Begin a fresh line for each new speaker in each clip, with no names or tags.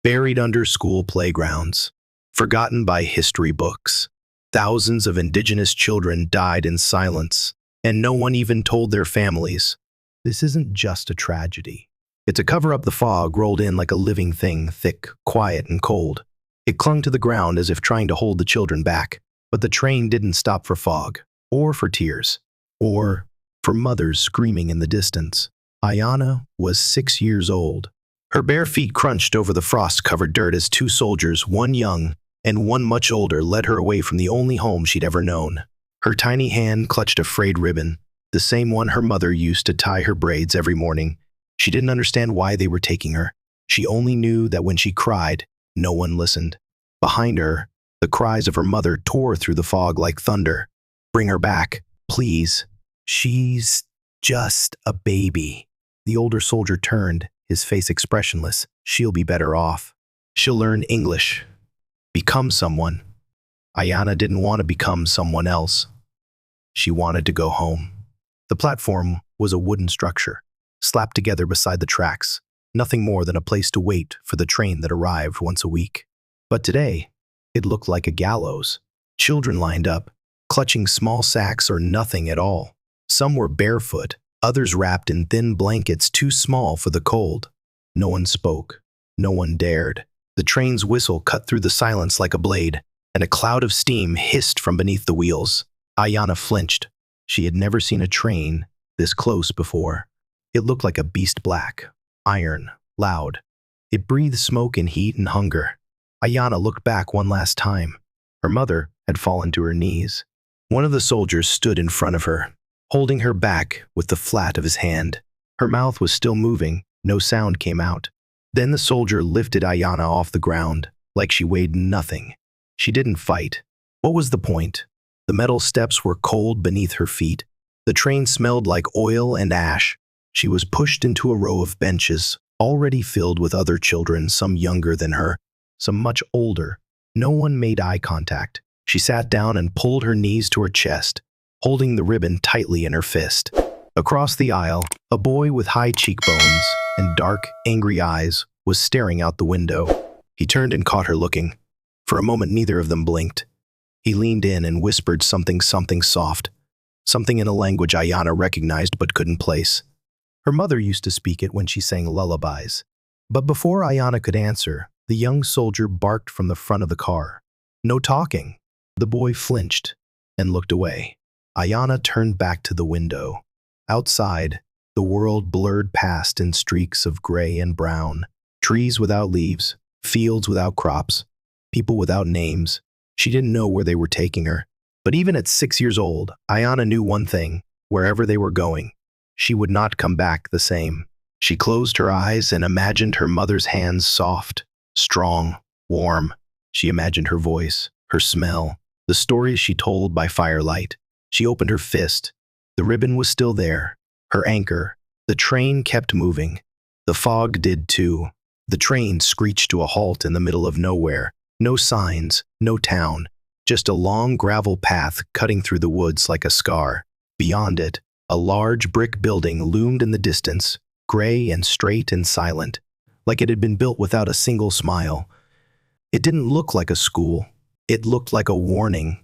buried under school playgrounds, forgotten by history books. Thousands of Indigenous children died in silence, and no one even told their families. This isn't just a tragedy. It's a cover-up. The fog rolled in like a living thing, thick, quiet, and cold. It clung to the ground as if trying to hold the children back. But the train didn't stop for fog, or for tears, or for mothers screaming in the distance. Aiyana was 6 years old. Her bare feet crunched over the frost-covered dirt as two soldiers, one young and one much older, led her away from the only home she'd ever known. Her tiny hand clutched a frayed ribbon, the same one her mother used to tie her braids every morning. She didn't understand why they were taking her. She only knew that when she cried, no one listened. Behind her, the cries of her mother tore through the fog like thunder. "Bring her back, please. She's just a baby." The older soldier turned, his face expressionless. "She'll be better off. She'll learn English. Become someone." Aiyana didn't want to become someone else. She wanted to go home. The platform was a wooden structure, slapped together beside the tracks, nothing more than a place to wait for the train that arrived once a week. But today, it looked like a gallows. Children lined up, clutching small sacks or nothing at all. Some were barefoot, others wrapped in thin blankets too small for the cold. No one spoke. No one dared. The train's whistle cut through the silence like a blade, and a cloud of steam hissed from beneath the wheels. Aiyana flinched. She had never seen a train this close before. It looked like a beast, black, iron, loud. It breathed smoke and heat and hunger. Aiyana looked back one last time. Her mother had fallen to her knees. One of the soldiers stood in front of her, holding her back with the flat of his hand. Her mouth was still moving. No sound came out. Then the soldier lifted Aiyana off the ground, like she weighed nothing. She didn't fight. What was the point? The metal steps were cold beneath her feet. The train smelled like oil and ash. She was pushed into a row of benches, already filled with other children, some younger than her, some much older. No one made eye contact. She sat down and pulled her knees to her chest, holding the ribbon tightly in her fist. Across the aisle, a boy with high cheekbones and dark, angry eyes was staring out the window. He turned and caught her looking. For a moment, neither of them blinked. He leaned in and whispered something soft, something in a language Aiyana recognized but couldn't place. Her mother used to speak it when she sang lullabies. But before Aiyana could answer, the young soldier barked from the front of the car. "No talking." The boy flinched and looked away. Aiyana turned back to the window. Outside, the world blurred past in streaks of gray and brown. Trees without leaves, fields without crops, people without names. She didn't know where they were taking her. But even at 6 years old, Aiyana knew one thing: wherever they were going, she would not come back the same. She closed her eyes and imagined her mother's hands, soft, strong, warm. She imagined her voice, her smell, the stories she told by firelight. She opened her fist. The ribbon was still there, her anchor. The train kept moving. The fog did too. The train screeched to a halt in the middle of nowhere. No signs, no town, just a long gravel path cutting through the woods like a scar. Beyond it, a large brick building loomed in the distance, gray and straight and silent, like it had been built without a single smile. It didn't look like a school. It looked like a warning.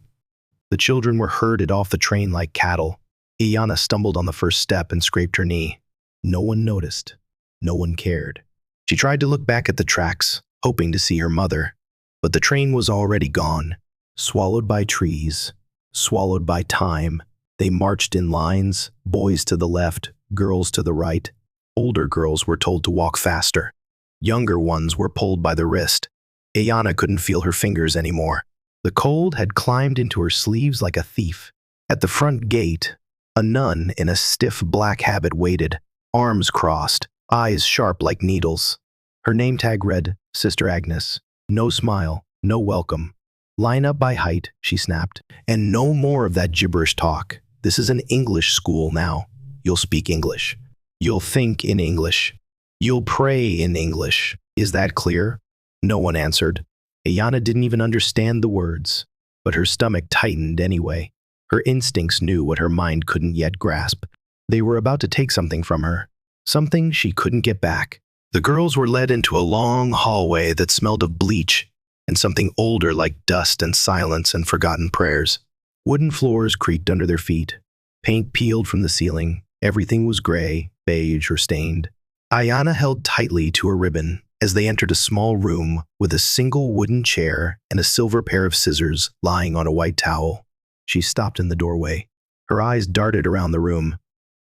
The children were herded off the train like cattle. Aiyana stumbled on the first step and scraped her knee. No one noticed. No one cared. She tried to look back at the tracks, hoping to see her mother. But the train was already gone, swallowed by trees, swallowed by time. They marched in lines, boys to the left, girls to the right. Older girls were told to walk faster. Younger ones were pulled by the wrist. Aiyana couldn't feel her fingers anymore. The cold had climbed into her sleeves like a thief. At the front gate, a nun in a stiff black habit waited, arms crossed, eyes sharp like needles. Her name tag read, "Sister Agnes." No smile, no welcome. "Line up by height," she snapped. "And no more of that gibberish talk. This is an English school now. You'll speak English. You'll think in English. You'll pray in English. Is that clear?" No one answered. Aiyana didn't even understand the words, but her stomach tightened anyway. Her instincts knew what her mind couldn't yet grasp. They were about to take something from her, something she couldn't get back. The girls were led into a long hallway that smelled of bleach and something older like dust and silence and forgotten prayers. Wooden floors creaked under their feet. Paint peeled from the ceiling. Everything was gray, beige, or stained. Aiyana held tightly to her ribbon as they entered a small room with a single wooden chair and a silver pair of scissors lying on a white towel. She stopped in the doorway. Her eyes darted around the room.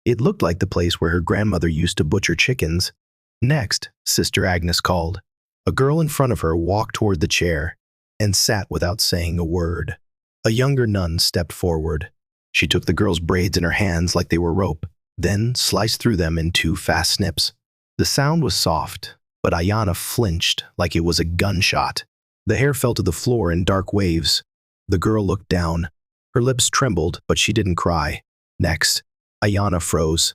It looked like the place where her grandmother used to butcher chickens. Next, Sister Agnes called. A girl in front of her walked toward the chair and sat without saying a word. A younger nun stepped forward. She took the girl's braids in her hands like they were rope, then sliced through them in 2 fast snips. The sound was soft, but Aiyana flinched like it was a gunshot. The hair fell to the floor in dark waves. The girl looked down. Her lips trembled, but she didn't cry. Next, Aiyana froze.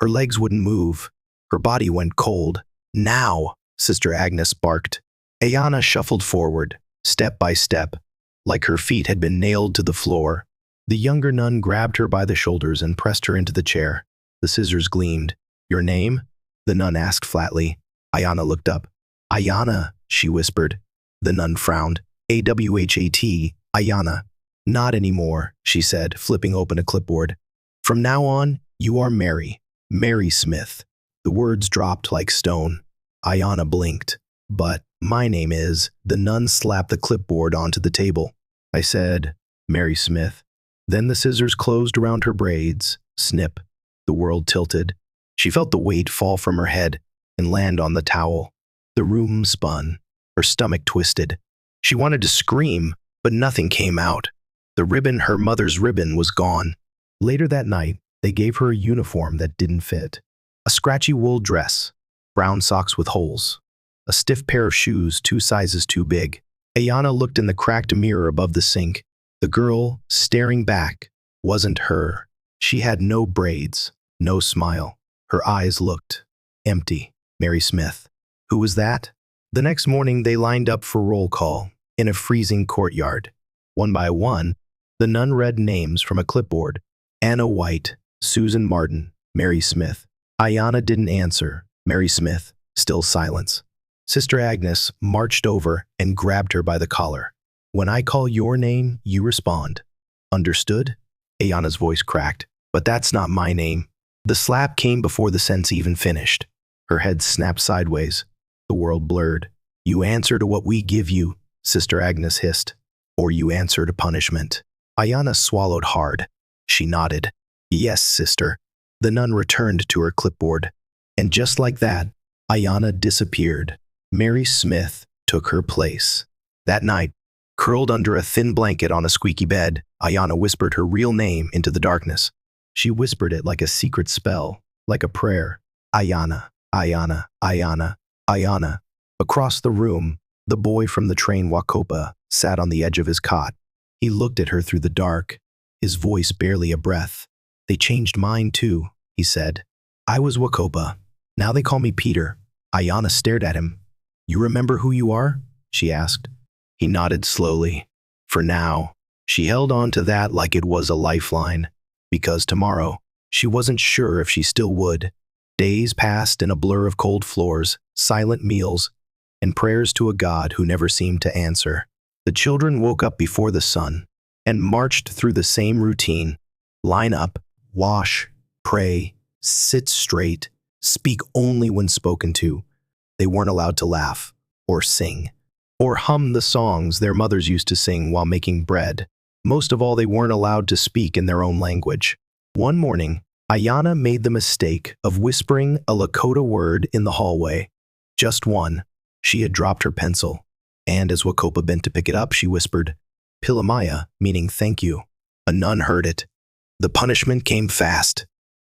Her legs wouldn't move. Her body went cold. "Now!" Sister Agnes barked. Aiyana shuffled forward, step by step, like her feet had been nailed to the floor. The younger nun grabbed her by the shoulders and pressed her into the chair. The scissors gleamed. "Your name?" the nun asked flatly. Aiyana looked up. "Aiyana," she whispered. The nun frowned. "A-W-H-A-T, Aiyana." "Not anymore," she said, flipping open a clipboard. "From now on, you are Mary. Mary Smith." The words dropped like stone. Aiyana blinked. "But my name is—" The nun slapped the clipboard onto the table. "I said, Mary Smith." Then the scissors closed around her braids. Snip. The world tilted. She felt the weight fall from her head and land on the towel. The room spun. Her stomach twisted. She wanted to scream, but nothing came out. The ribbon, her mother's ribbon, was gone. Later that night, they gave her a uniform that didn't fit. A scratchy wool dress, brown socks with holes, a stiff pair of shoes 2 sizes too big. Aiyana looked in the cracked mirror above the sink. The girl, staring back, wasn't her. She had no braids, no smile. Her eyes looked empty. Mary Smith. Who was that? The next morning, they lined up for roll call in a freezing courtyard. One by one, the nun read names from a clipboard. Anna White, Susan Martin, Mary Smith. Aiyana didn't answer. Mary Smith, still silence. Sister Agnes marched over and grabbed her by the collar. "When I call your name, you respond. Understood?" Aiyana's voice cracked. "But that's not my name." The slap came before the sentence even finished. Her head snapped sideways. The world blurred. "You answer to what we give you," Sister Agnes hissed. "Or you answer to punishment." Aiyana swallowed hard. She nodded. "Yes, sister." The nun returned to her clipboard. And just like that, Aiyana disappeared. Mary Smith took her place. That night, curled under a thin blanket on a squeaky bed, Aiyana whispered her real name into the darkness. She whispered it like a secret spell, like a prayer. Aiyana, Aiyana, Aiyana, Aiyana. Across the room, the boy from the train Wakopa sat on the edge of his cot. He looked at her through the dark, his voice barely a breath. "They changed mine too," he said. "I was Wakopa. Now they call me Peter." Aiyana stared at him. "You remember who you are?" she asked. He nodded slowly. For now, she held on to that like it was a lifeline, because tomorrow, she wasn't sure if she still would. Days passed in a blur of cold floors, silent meals, and prayers to a God who never seemed to answer. The children woke up before the sun and marched through the same routine. Line up, wash, pray, sit straight, speak only when spoken to. They weren't allowed to laugh, or sing, or hum the songs their mothers used to sing while making bread. Most of all, they weren't allowed to speak in their own language. One morning, Aiyana made the mistake of whispering a Lakota word in the hallway. Just one. She had dropped her pencil, and as Wakopa bent to pick it up, she whispered, "Pilamaya," meaning thank you. A nun heard it. The punishment came fast.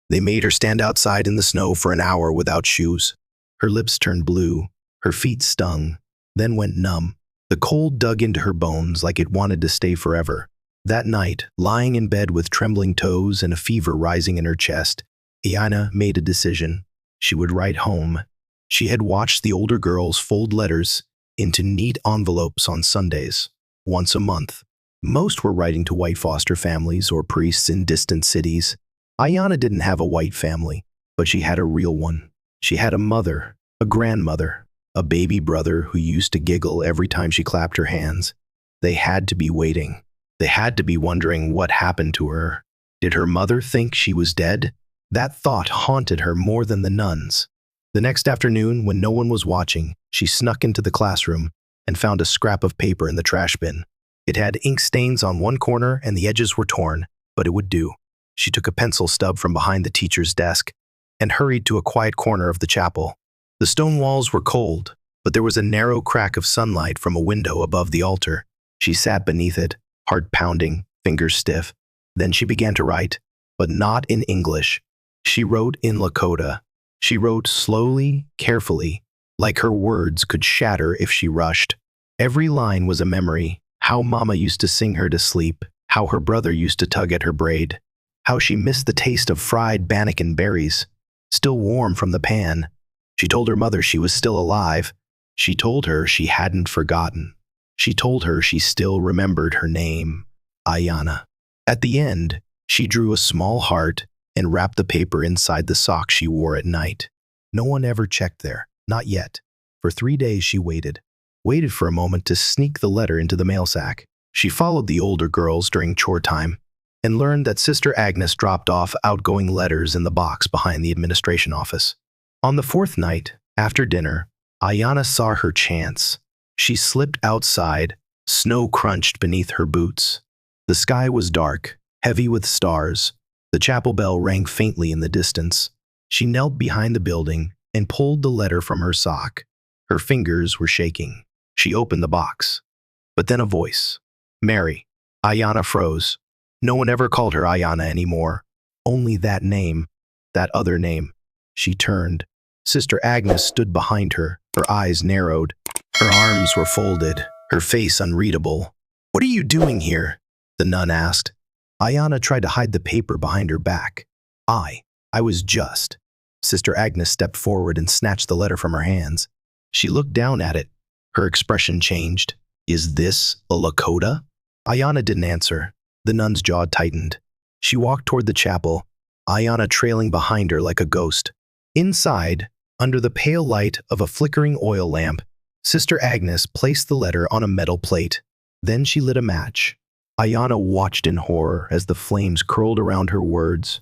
They made her stand outside in the snow for an hour without shoes. Her lips turned blue, her feet stung, then went numb. The cold dug into her bones like it wanted to stay forever. That night, lying in bed with trembling toes and a fever rising in her chest, Aiyana made a decision. She would write home. She had watched the older girls fold letters into neat envelopes on Sundays, once a month. Most were writing to white foster families or priests in distant cities. Aiyana didn't have a white family, but she had a real one. She had a mother, a grandmother, a baby brother who used to giggle every time she clapped her hands. They had to be waiting. They had to be wondering what happened to her. Did her mother think she was dead? That thought haunted her more than the nuns. The next afternoon, when no one was watching, she snuck into the classroom and found a scrap of paper in the trash bin. It had ink stains on one corner and the edges were torn, but it would do. She took a pencil stub from behind the teacher's desk and hurried to a quiet corner of the chapel. The stone walls were cold, but there was a narrow crack of sunlight from a window above the altar. She sat beneath it, heart pounding, fingers stiff. Then she began to write, but not in English. She wrote in Lakota. She wrote slowly, carefully, like her words could shatter if she rushed. Every line was a memory, how Mama used to sing her to sleep, how her brother used to tug at her braid, how she missed the taste of fried bannock berries, still warm from the pan. She told her mother she was still alive. She told her she hadn't forgotten. She told her she still remembered her name, Aiyana. At the end, she drew a small heart and wrapped the paper inside the sock she wore at night. No one ever checked there, not yet. For 3 days she waited for a moment to sneak the letter into the mail sack. She followed the older girls during chore time and learned that Sister Agnes dropped off outgoing letters in the box behind the administration office. On the 4th night, after dinner, Aiyana saw her chance. She slipped outside, snow crunched beneath her boots. The sky was dark, heavy with stars. The chapel bell rang faintly in the distance. She knelt behind the building and pulled the letter from her sock. Her fingers were shaking. She opened the box. But then a voice. Mary. Aiyana froze. No one ever called her Aiyana anymore. Only that name, that other name. She turned. Sister Agnes stood behind her, her eyes narrowed. Her arms were folded, her face unreadable. "What are you doing here?" the nun asked. Aiyana tried to hide the paper behind her back. I was just. Sister Agnes stepped forward and snatched the letter from her hands. She looked down at it. Her expression changed. "Is this a Lakota?" Aiyana didn't answer. The nun's jaw tightened. She walked toward the chapel, Aiyana trailing behind her like a ghost. Inside, under the pale light of a flickering oil lamp, Sister Agnes placed the letter on a metal plate. Then she lit a match. Aiyana watched in horror as the flames curled around her words,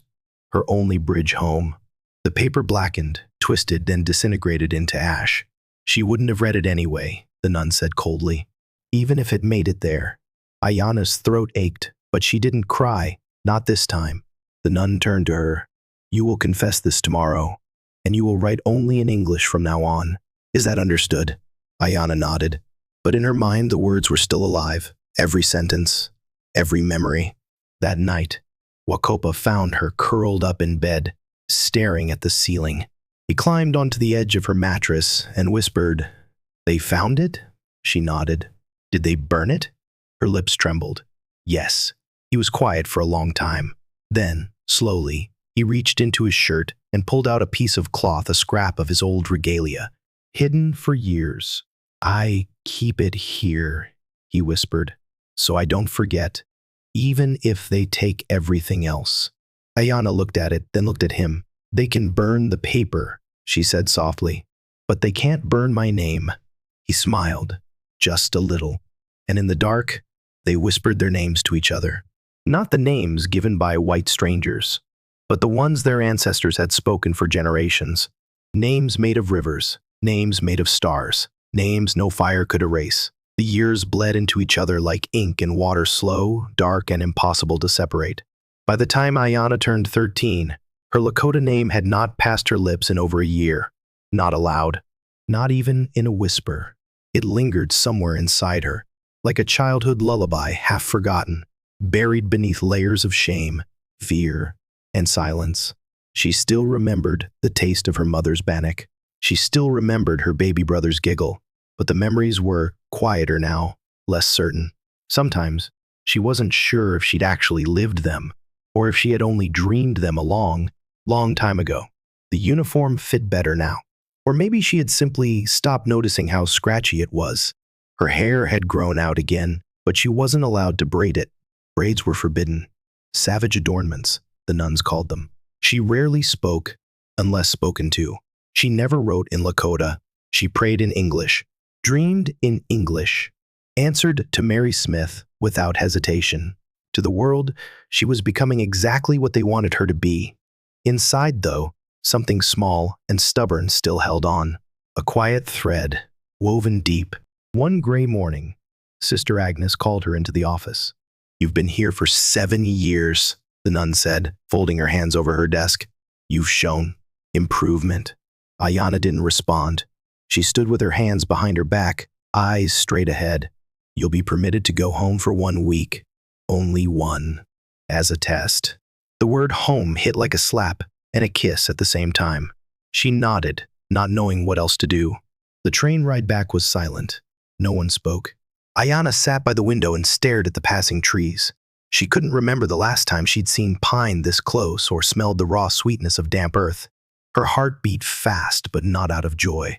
her only bridge home. The paper blackened, twisted, and disintegrated into ash. She wouldn't have read it anyway, the nun said coldly, even if it made it there. Aiyana's throat ached, but she didn't cry, not this time. The nun turned to her. "You will confess this tomorrow, and you will write only in English from now on. Is that understood?" Aiyana nodded, but in her mind the words were still alive, every sentence, every memory. That night, Wakopa found her curled up in bed, staring at the ceiling. He climbed onto the edge of her mattress and whispered, "They found it?" She nodded. "Did they burn it?" Her lips trembled. "Yes." He was quiet for a long time. Then, slowly, he reached into his shirt and pulled out a piece of cloth, a scrap of his old regalia, hidden for years. "I keep it here," he whispered, "so I don't forget, even if they take everything else." Aiyana looked at it, then looked at him. "They can burn the paper," she said softly, "but they can't burn my name." He smiled, just a little, and in the dark, they whispered their names to each other. Not the names given by white strangers, but the ones their ancestors had spoken for generations. Names made of rivers, names made of stars, names no fire could erase. The years bled into each other like ink in water, slow, dark, and impossible to separate. By the time Aiyana turned 13, her Lakota name had not passed her lips in over a year. Not aloud, not even in a whisper. It lingered somewhere inside her, like a childhood lullaby half forgotten, buried beneath layers of shame, fear, and silence. She still remembered the taste of her mother's bannock. She still remembered her baby brother's giggle, but the memories were quieter now, less certain. Sometimes, she wasn't sure if she'd actually lived them, or if she had only dreamed them a long time ago. The uniform fit better now. Or maybe she had simply stopped noticing how scratchy it was. Her hair had grown out again, but she wasn't allowed to braid it. Braids were forbidden. Savage adornments, the nuns called them. She rarely spoke, unless spoken to. She never wrote in Lakota. She prayed in English, dreamed in English, answered to Mary Smith without hesitation. To the world, she was becoming exactly what they wanted her to be. Inside, though, something small and stubborn still held on. A quiet thread, woven deep. One gray morning, Sister Agnes called her into the office. "You've been here for 7 years," the nun said, folding her hands over her desk. "You've shown improvement." Aiyana didn't respond. She stood with her hands behind her back, eyes straight ahead. "You'll be permitted to go home for 1 week. Only one. As a test." The word home hit like a slap and a kiss at the same time. She nodded, not knowing what else to do. The train ride back was silent. No one spoke. Aiyana sat by the window and stared at the passing trees. She couldn't remember the last time she'd seen pine this close or smelled the raw sweetness of damp earth. Her heart beat fast, but not out of joy.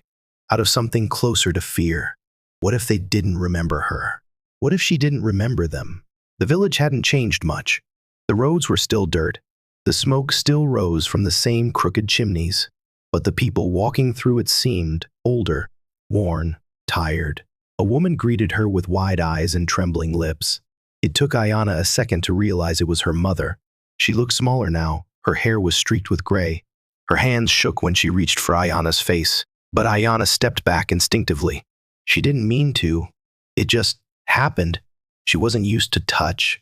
Out of something closer to fear. What if they didn't remember her? What if she didn't remember them? The village hadn't changed much. The roads were still dirt. The smoke still rose from the same crooked chimneys. But the people walking through it seemed older, worn, tired. A woman greeted her with wide eyes and trembling lips. It took Aiyana a second to realize it was her mother. She looked smaller now. Her hair was streaked with gray. Her hands shook when she reached for Aiyana's face, but Aiyana stepped back instinctively. She didn't mean to. It just happened. She wasn't used to touch.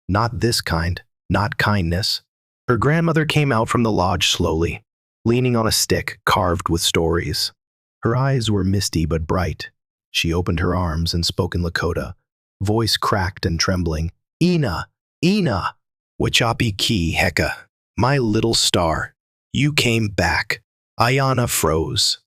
Not this kind, not kindness. Her grandmother came out from the lodge slowly, leaning on a stick carved with stories. Her eyes were misty but bright. She opened her arms and spoke in Lakota, voice cracked and trembling. "Ina, Ina, Wachapi ki heka, my little star, you came back." Aiyana froze.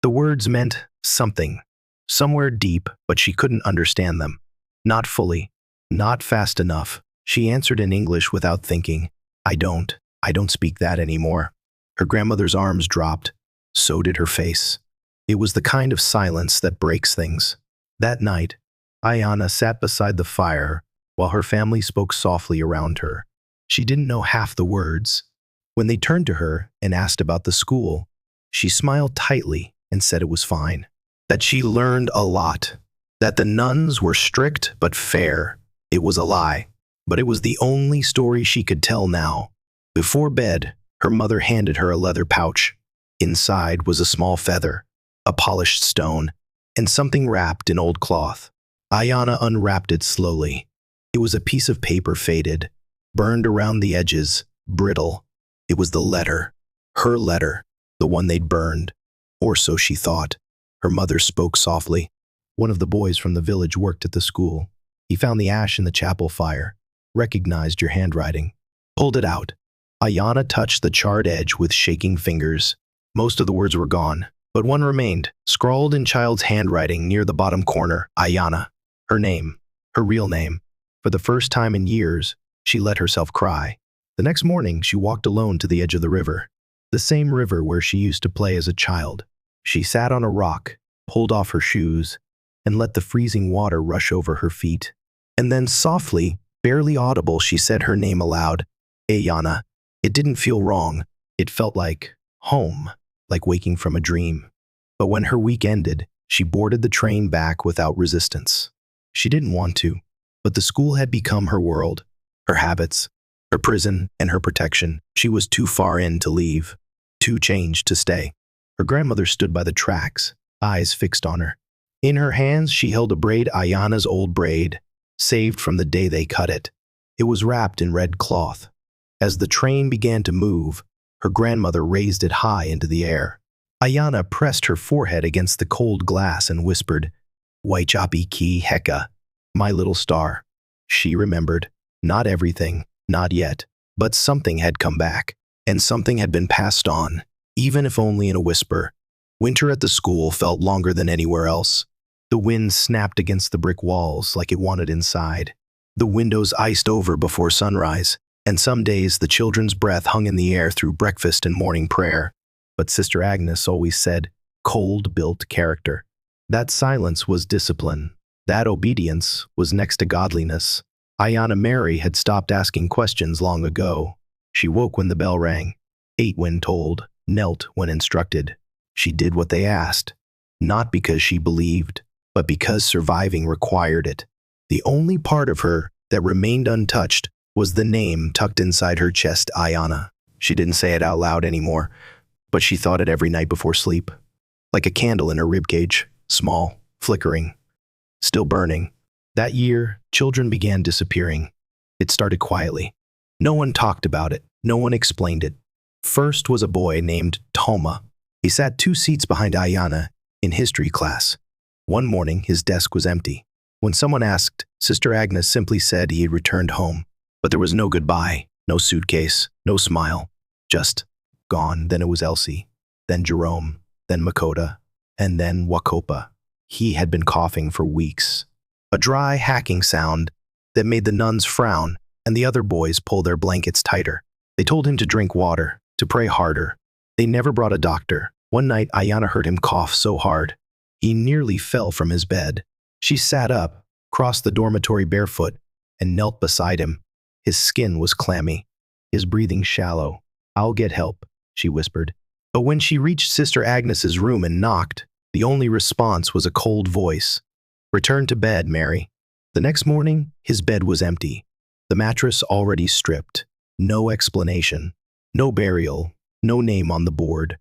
The words meant something, somewhere deep, but she couldn't understand them. Not fully, not fast enough. She answered in English without thinking. I don't speak that anymore." Her grandmother's arms dropped. So did her face. It was the kind of silence that breaks things. That night, Aiyana sat beside the fire while her family spoke softly around her. She didn't know half the words. When they turned to her and asked about the school, she smiled tightly and said it was fine. That she learned a lot. That the nuns were strict but fair. It was a lie, but it was the only story she could tell now. Before bed, her mother handed her a leather pouch. Inside was a small feather, a polished stone, and something wrapped in old cloth. Aiyana unwrapped it slowly. It was a piece of paper faded, burned around the edges, brittle. It was the letter, her letter, the one they'd burned. Or so she thought. Her mother spoke softly. "One of the boys from the village worked at the school. He found the ash in the chapel fire, recognized your handwriting, pulled it out." Aiyana touched the charred edge with shaking fingers. Most of the words were gone, but one remained, scrawled in child's handwriting near the bottom corner. Aiyana. Her name. Her real name. For the first time in years, she let herself cry. The next morning, she walked alone to the edge of the river. The same river where she used to play as a child. She sat on a rock, pulled off her shoes, and let the freezing water rush over her feet. And then softly, barely audible, she said her name aloud. Aiyana. It didn't feel wrong. It felt like home, like waking from a dream. But when her week ended, she boarded the train back without resistance. She didn't want to, but the school had become her world, her habits, her prison, and her protection. She was too far in to leave, too changed to stay. Her grandmother stood by the tracks, eyes fixed on her. In her hands, she held a braid, Aiyana's old braid, saved from the day they cut it. It was wrapped in red cloth. As the train began to move, her grandmother raised it high into the air. Aiyana pressed her forehead against the cold glass and whispered, "Wachapi ki heka, my little star." She remembered. Not everything, not yet, but something had come back, and something had been passed on, even if only in a whisper. Winter at the school felt longer than anywhere else. The wind snapped against the brick walls like it wanted inside. The windows iced over before sunrise, and some days the children's breath hung in the air through breakfast and morning prayer. But Sister Agnes always said, cold-built character. That silence was discipline. That obedience was next to godliness. Aiyana Mary had stopped asking questions long ago. She woke when the bell rang, ate when told, knelt when instructed. She did what they asked, not because she believed, but because surviving required it. The only part of her that remained untouched was the name tucked inside her chest, Aiyana. She didn't say it out loud anymore, but she thought it every night before sleep, like a candle in her ribcage, small, flickering, still burning. That year, children began disappearing. It started quietly. No one talked about it. No one explained it. First was a boy named Toma. He sat 2 seats behind Aiyana in history class. One morning, his desk was empty. When someone asked, Sister Agnes simply said he had returned home. But there was no goodbye, no suitcase, no smile. Just gone. Then it was Elsie, then Jerome, then Makota, and then Wakopa. He had been coughing for weeks. A dry, hacking sound that made the nuns frown and the other boys pull their blankets tighter. They told him to drink water, to pray harder. They never brought a doctor. One night, Aiyana heard him cough so hard, he nearly fell from his bed. She sat up, crossed the dormitory barefoot, and knelt beside him. His skin was clammy, his breathing shallow. "I'll get help," she whispered. But when she reached Sister Agnes's room and knocked, the only response was a cold voice. "Return to bed, Mary." The next morning, his bed was empty. The mattress already stripped. No explanation. No burial. No name on the board.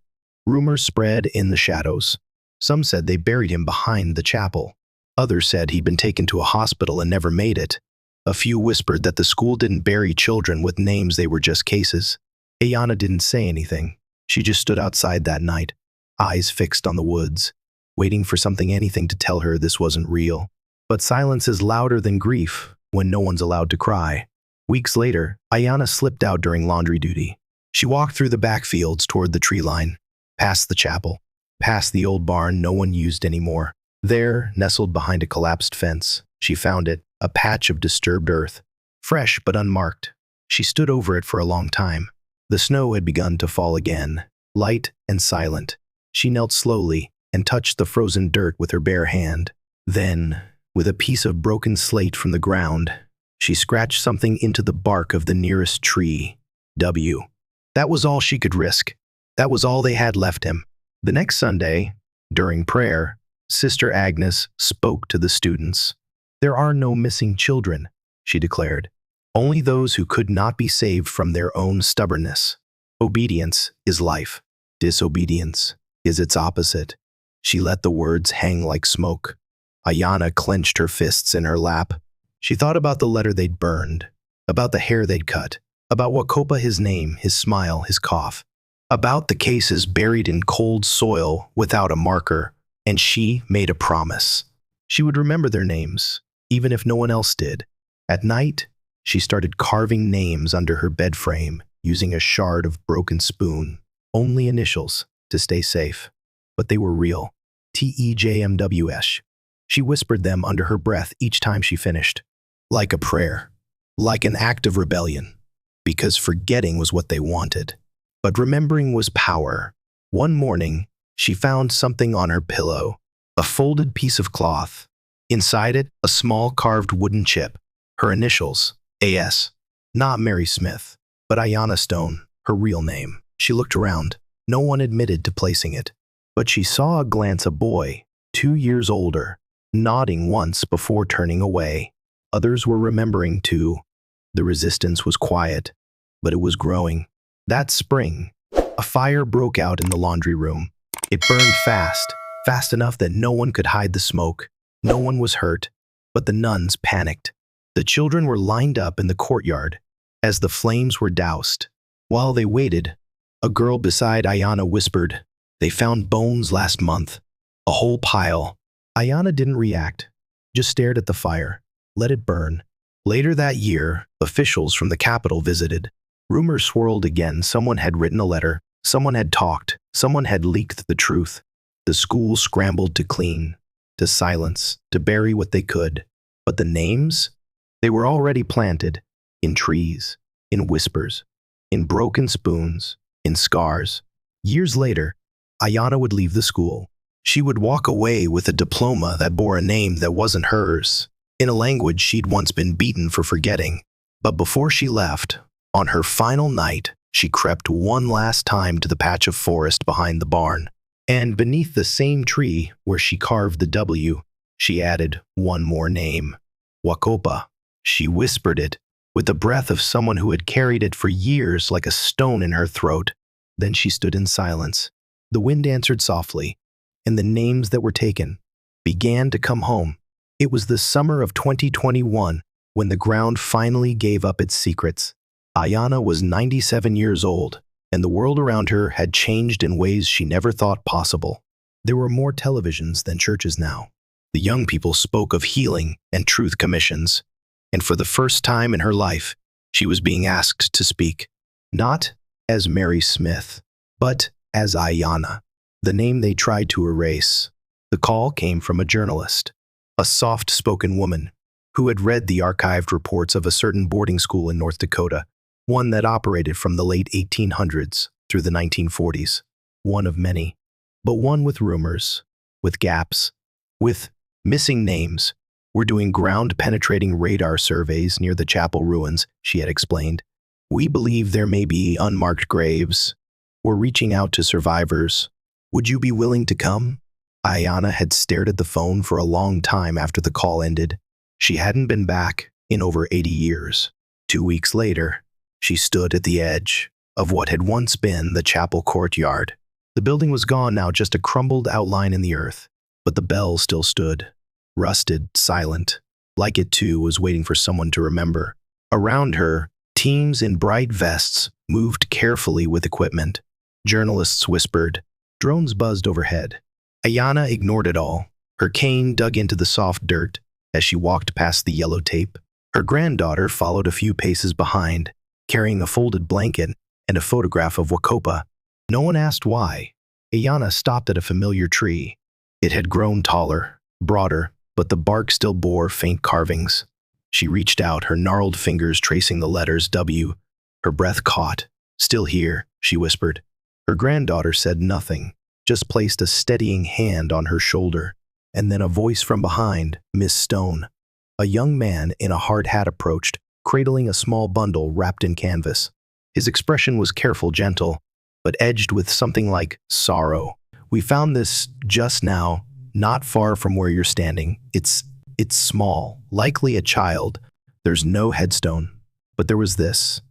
Rumors spread in the shadows. Some said they buried him behind the chapel. Others said he'd been taken to a hospital and never made it. A few whispered that the school didn't bury children with names, they were just cases. Aiyana didn't say anything. She just stood outside that night, eyes fixed on the woods, waiting for anything to tell her this wasn't real. But silence is louder than grief when no one's allowed to cry. Weeks later, Aiyana slipped out during laundry duty. She walked through the backfields toward the tree line, past the chapel, past the old barn no one used anymore. There, nestled behind a collapsed fence, she found it, a patch of disturbed earth, fresh but unmarked. She stood over it for a long time. The snow had begun to fall again, light and silent. She knelt slowly and touched the frozen dirt with her bare hand. Then, with a piece of broken slate from the ground, she scratched something into the bark of the nearest tree. W. That was all she could risk. That was all they had left him. The next Sunday, during prayer, Sister Agnes spoke to the students. "There are no missing children," she declared. "Only those who could not be saved from their own stubbornness. Obedience is life. Disobedience is its opposite." She let the words hang like smoke. Aiyana clenched her fists in her lap. She thought about the letter they'd burned, about the hair they'd cut, about Wakopa, his name, his smile, his cough, about the cases buried in cold soil without a marker, and she made a promise. She would remember their names, even if no one else did. At night, she started carving names under her bed frame, using a shard of broken spoon, only initials, to stay safe. But they were real. TEJMWS. She whispered them under her breath each time she finished. Like a prayer. Like an act of rebellion. Because forgetting was what they wanted. But remembering was power. One morning, she found something on her pillow. A folded piece of cloth. Inside it, a small carved wooden chip. Her initials, AS. Not Mary Smith, but Aiyana Stone, her real name. She looked around. No one admitted to placing it. But she saw a glance a boy, 2 years older, nodding once before turning away. Others were remembering too. The resistance was quiet, but it was growing. That spring, a fire broke out in the laundry room. It burned fast, fast enough that no one could hide the smoke. No one was hurt, but the nuns panicked. The children were lined up in the courtyard as the flames were doused. While they waited, a girl beside Aiyana whispered, "They found bones last month. A whole pile." Aiyana didn't react, just stared at the fire, let it burn. Later that year, officials from the capital visited. Rumors swirled again. Someone had written a letter. Someone had talked. Someone had leaked the truth. The school scrambled to clean, to silence, to bury what they could. But the names? They were already planted. In trees, in whispers, in broken spoons, in scars. Years later, Aiyana would leave the school. She would walk away with a diploma that bore a name that wasn't hers, in a language she'd once been beaten for forgetting. But before she left, on her final night, she crept one last time to the patch of forest behind the barn. And beneath the same tree where she carved the W, she added one more name. Wakopa. She whispered it, with the breath of someone who had carried it for years like a stone in her throat. Then she stood in silence. The wind answered softly, and the names that were taken began to come home. It was the summer of 2021 when the ground finally gave up its secrets. Aiyana was 97 years old, and the world around her had changed in ways she never thought possible. There were more televisions than churches now. The young people spoke of healing and truth commissions, and for the first time in her life, she was being asked to speak, not as Mary Smith, but as Aiyana, the name they tried to erase. The call came from a journalist, a soft-spoken woman who had read the archived reports of a certain boarding school in North Dakota, one that operated from the late 1800s through the 1940s, one of many, but one with rumors, with gaps, with missing names. We're doing ground-penetrating radar surveys near the chapel ruins, she had explained. We believe there may be unmarked graves. We're reaching out to survivors. Would you be willing to come? Aiyana had stared at the phone for a long time after the call ended. She hadn't been back in over 80 years. 2 weeks later, she stood at the edge of what had once been the chapel courtyard. The building was gone now, just a crumbled outline in the earth, but the bell still stood, rusted, silent, like it too was waiting for someone to remember. Around her, teams in bright vests moved carefully with equipment. Journalists whispered. Drones buzzed overhead. Aiyana ignored it all. Her cane dug into the soft dirt as she walked past the yellow tape. Her granddaughter followed a few paces behind, carrying a folded blanket and a photograph of Wakopa. No one asked why. Aiyana stopped at a familiar tree. It had grown taller, broader, but the bark still bore faint carvings. She reached out, her gnarled fingers tracing the letters W. Her breath caught. Still here, she whispered. Her granddaughter said nothing, just placed a steadying hand on her shoulder. And then a voice from behind, Miss Stone. A young man in a hard hat approached, cradling a small bundle wrapped in canvas. His expression was careful, gentle, but edged with something like sorrow. We found this just now, not far from where you're standing. It's small, likely a child. There's no headstone, but there was this.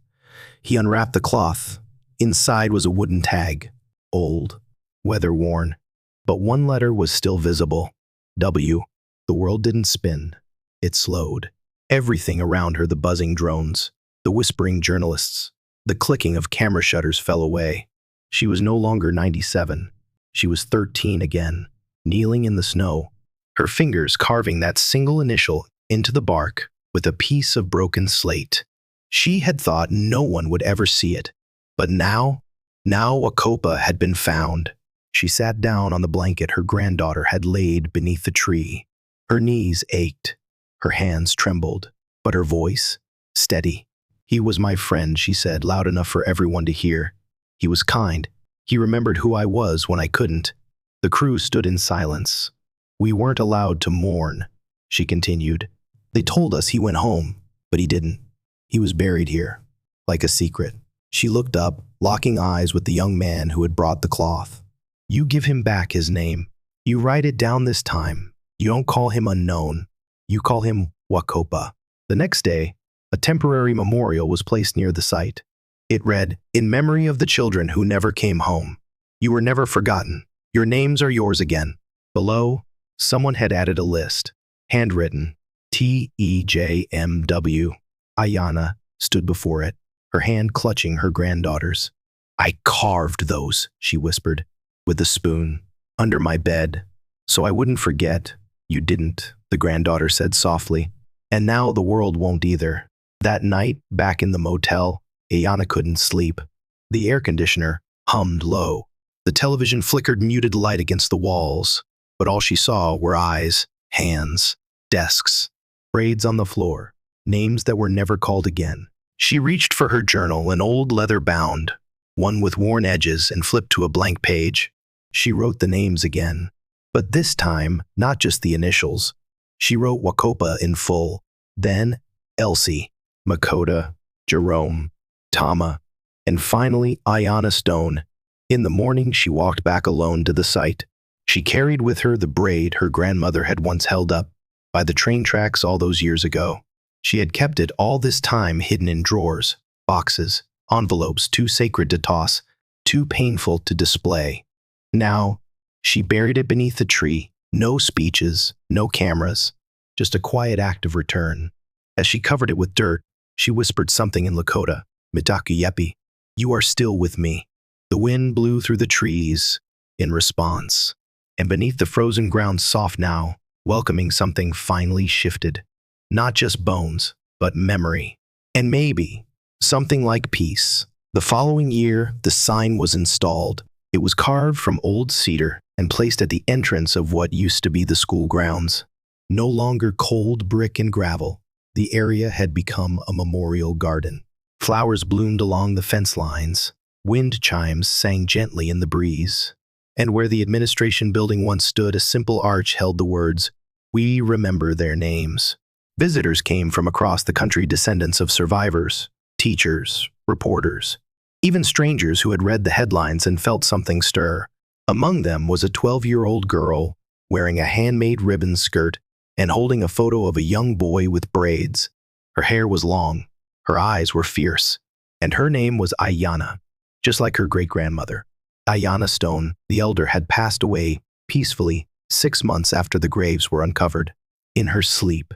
He unwrapped the cloth. Inside was a wooden tag, old, weather-worn, but one letter was still visible. W. The world didn't spin. It slowed. Everything around her, the buzzing drones, the whispering journalists, the clicking of camera shutters fell away. She was no longer 97. She was 13 again, kneeling in the snow, her fingers carving that single initial into the bark with a piece of broken slate. She had thought no one would ever see it. But now Wakopa had been found. She sat down on the blanket her granddaughter had laid beneath the tree. Her knees ached. Her hands trembled, but her voice, steady. He was my friend, she said, loud enough for everyone to hear. He was kind. He remembered who I was when I couldn't. The crew stood in silence. We weren't allowed to mourn, she continued. They told us he went home, but he didn't. He was buried here, like a secret. She looked up, locking eyes with the young man who had brought the cloth. You give him back his name. You write it down this time. You don't call him unknown. You call him Wakopa. The next day, a temporary memorial was placed near the site. It read, In memory of the children who never came home. You were never forgotten. Your names are yours again. Below, someone had added a list. Handwritten, T-E-J-M-W. Aiyana stood before it, her hand clutching her granddaughter's. I carved those, she whispered, with a spoon, under my bed, so I wouldn't forget. You didn't, the granddaughter said softly. And now the world won't either. That night, back in the motel, Aiyana couldn't sleep. The air conditioner hummed low. The television flickered muted light against the walls, but all she saw were eyes, hands, desks, braids on the floor, names that were never called again. She reached for her journal, an old leather bound, one with worn edges, and flipped to a blank page. She wrote the names again, but this time, not just the initials. She wrote Wakopa in full, then Elsie, Makota, Jerome, Tama, and finally Aiyana Stone. In the morning, she walked back alone to the site. She carried with her the braid her grandmother had once held up by the train tracks all those years ago. She had kept it all this time hidden in drawers, boxes, envelopes too sacred to toss, too painful to display. Now, she buried it beneath the tree. No speeches, no cameras, just a quiet act of return. As she covered it with dirt, she whispered something in Lakota, Mitaku Yepi, "You are still with me." The wind blew through the trees in response, and beneath the frozen ground soft now, welcoming something finally shifted. Not just bones, but memory. And maybe something like peace. The following year, the sign was installed. It was carved from old cedar and placed at the entrance of what used to be the school grounds. No longer cold brick and gravel, the area had become a memorial garden. Flowers bloomed along the fence lines. Wind chimes sang gently in the breeze. And where the administration building once stood, a simple arch held the words, "We remember their names." Visitors came from across the country, descendants of survivors, teachers, reporters, even strangers who had read the headlines and felt something stir. Among them was a 12-year-old girl wearing a handmade ribbon skirt and holding a photo of a young boy with braids. Her hair was long, her eyes were fierce, and her name was Aiyana, just like her great-grandmother. Aiyana Stone, the elder, had passed away peacefully 6 months after the graves were uncovered. In her sleep,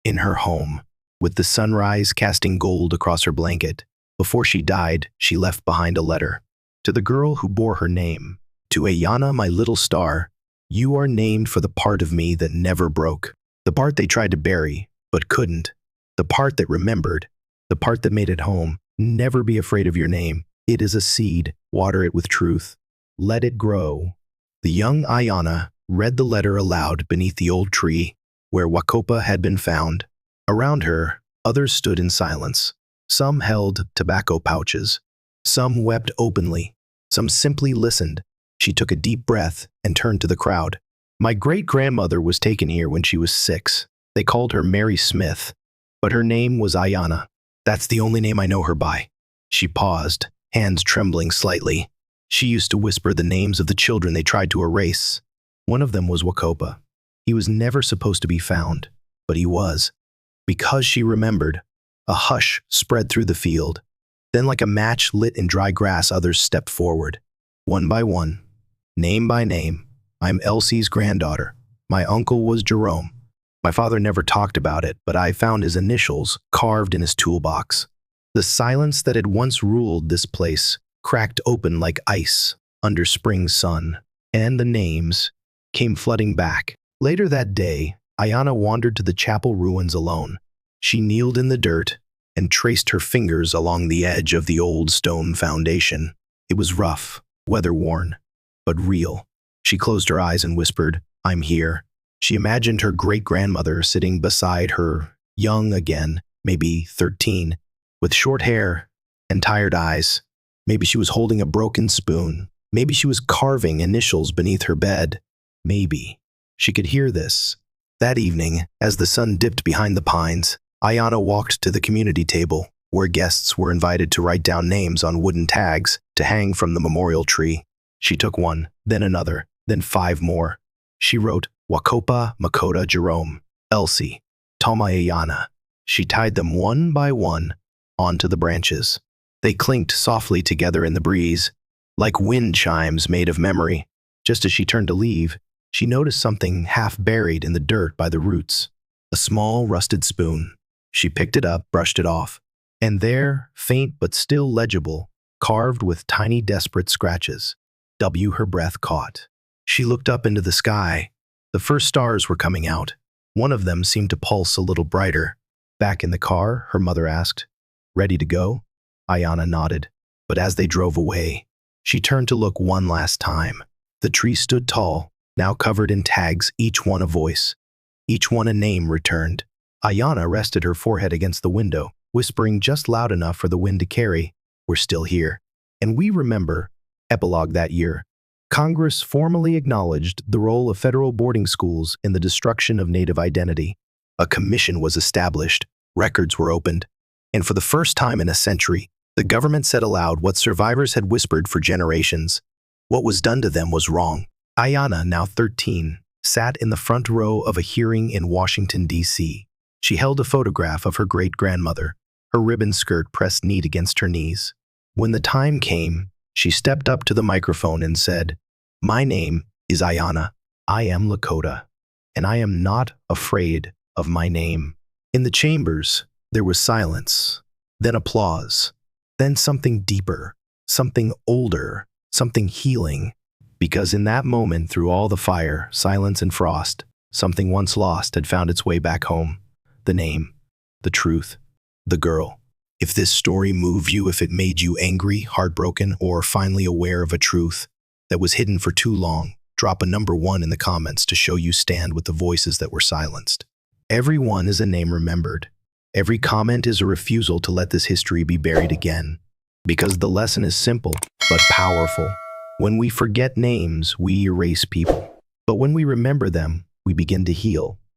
in her home, with the sunrise casting gold across her blanket. Before she died, she left behind a letter. To the girl who bore her name, "To Aiyana, my little star, you are named for the part of me that never broke. The part they tried to bury, but couldn't. The part that remembered. The part that made it home. Never be afraid of your name. It is a seed. Water it with truth. Let it grow." The young Aiyana read the letter aloud beneath the old tree where Wakopa had been found. Around her, others stood in silence. Some held tobacco pouches. Some wept openly. Some simply listened. She took a deep breath and turned to the crowd. "My great-grandmother was taken here when she was 6. They called her Mary Smith, but her name was Aiyana. That's the only name I know her by." She paused, hands trembling slightly. She used to whisper the names of the children they tried to erase. One of them was Wakopa. He was never supposed to be found, but he was. Because she remembered, a hush spread through the field. Then, like a match lit in dry grass, others stepped forward. One by one, name by name. "I'm Elsie's granddaughter. My uncle was Jerome. My father never talked about it, but I found his initials carved in his toolbox." The silence that had once ruled this place cracked open like ice under spring's sun, and the names came flooding back. Later that day, Aiyana wandered to the chapel ruins alone. She kneeled in the dirt and traced her fingers along the edge of the old stone foundation. It was rough, weather-worn, but real. She closed her eyes and whispered, "I'm here." She imagined her great-grandmother sitting beside her, young again, maybe 13, with short hair and tired eyes. Maybe she was holding a broken spoon. Maybe she was carving initials beneath her bed. Maybe. She could hear this. That evening, as the sun dipped behind the pines, Aiyana walked to the community table, where guests were invited to write down names on wooden tags to hang from the memorial tree. She took one, then another, then 5 more. She wrote, "Wakopa, Makota, Jerome, Elsie, Toma Aiyana." She tied them one by one onto the branches. They clinked softly together in the breeze, like wind chimes made of memory. Just as she turned to leave, she noticed something half buried in the dirt by the roots. A small rusted spoon. She picked it up, brushed it off, and there, faint but still legible, carved with tiny desperate scratches, W. Her breath caught. She looked up into the sky. The first stars were coming out. One of them seemed to pulse a little brighter. "Back in the car?" her mother asked. "Ready to go?" Aiyana nodded. But as they drove away, she turned to look one last time. The tree stood tall, now covered in tags, each one a voice, each one a name returned. Aiyana rested her forehead against the window, whispering just loud enough for the wind to carry, "We're still here. And we remember." Epilogue. That year, Congress formally acknowledged the role of federal boarding schools in the destruction of Native identity. A commission was established, records were opened, and for the first time in a century, the government said aloud what survivors had whispered for generations. What was done to them was wrong. Aiyana, now 13, sat in the front row of a hearing in Washington, D.C. She held a photograph of her great-grandmother, her ribbon skirt pressed neat against her knees. When the time came, she stepped up to the microphone and said, "My name is Aiyana. I am Lakota, and I am not afraid of my name." In the chambers, there was silence, then applause, then something deeper, something older, something healing. Because in that moment, through all the fire, silence, and frost, something once lost had found its way back home. The name, the truth, the girl. If this story moved you, if it made you angry, heartbroken, or finally aware of a truth that was hidden for too long, drop a number 1 in the comments to show you stand with the voices that were silenced. Every one is a name remembered. Every comment is a refusal to let this history be buried again. Because the lesson is simple, but powerful. When we forget names, we erase people. But when we remember them, we begin to heal.